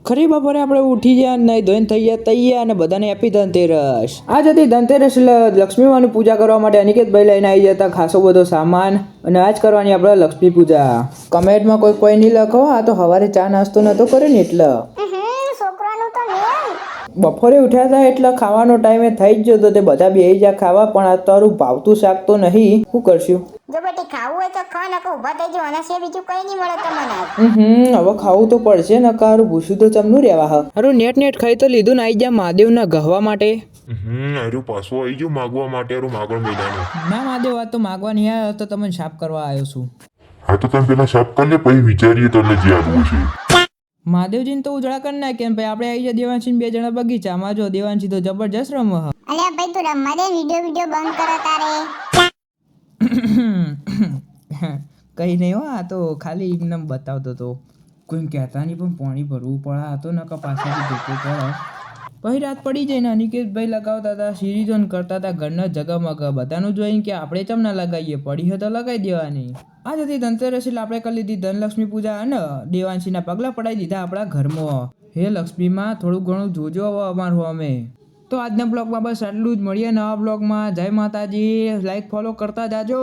ખરી બપોરે આપણે ઉઠી ગયા નહીં ધોઈને થઈ ગયા તૈયાર અને બધાને હેપી ધનતેરસ. આજ હતી ધનતેરસ એટલે લક્ષ્મીમાની પૂજા કરવા માટે અનિકેતભાઈ લઈને આવી જતા ખાસો બધો સામાન અને આજ કરવાની આપણે લક્ષ્મી પૂજા. કમેન્ટમાં કોઈ નહીં લખો, આ તો સવારે ચા નાસ્તો નતો કર્યો ને એટલે બપોરે ઉઠ્યા હતા એટલે ખાવાનો ટાઈમે થઈ જ જતો તે બધા બેસી જા ખાવા, પણ આ તારું ભાવતું શાક તો નહીં. શું કરશું? જો બેટી ખાવું હોય તો ખા, નકો ઊભા થઈ જો, અને છે બીજું કઈ નહીં મળે તમને. હવે ખાવું તો પડશે ને, કારું ભૂસું તો ચમનું રહેવા. હારું નેટ ખાઈ તો લીધું ને આવી જા મહાદેવના ગહવા માટે. અરે પાછો આવી ગયો માગવા માટે. માગણ મહિનાનો ના મહાદેવ આ તો માગવા નહીં આવ્યો તો તમને સાફ કરવા આવ્યો છું. હા તો તમે પેલા સાફ કરી લે, પછી વિચારીએ તમને જે આવવું છે. મહાદેવજીને તો ઉજળા કરી નાખે ભાઈ. આપણે આવી જાય દેવાંશી બે જણા બગીચામાં. જો દેવાંશી તો જબરજસ્ત રમ. અલ્યા ભાઈ તું રમવા દે, વિડિયો બંધ કરો તારે. કઈ નહીં હો, આ તો ખાલી એમને બતાવતો હતો. કોઈ કહેતા નહીં પણ પાણી ભરવું પડે. આ તો નકા પાછળથી ધોકો પડે. પછી રાત પડી જાય ને અનિકેતભાઈ લગાવતા હતા, સિરીઝોન કરતા હતા ઘરના જગમગ. બધાનું જોઈને કે આપણે ચમ ના લગાવીએ, પડી હોય તો લગાવી દેવાની. આ જતી ધનતેરસ એટલે આપણે કરી લીધી ધનલક્ષ્મી પૂજા અને દેવાંશીના પગલાં પડાવી દીધા આપણા ઘરમાં. હે લક્ષ્મીમાં થોડું ઘણું જોજો હવે અમારું અમે. તો આજના બ્લોગમાં બસ આટલું જ. મળીએ નવા બ્લોગમાં. જય માતાજી. લાઈક ફોલો કરતા જાજો.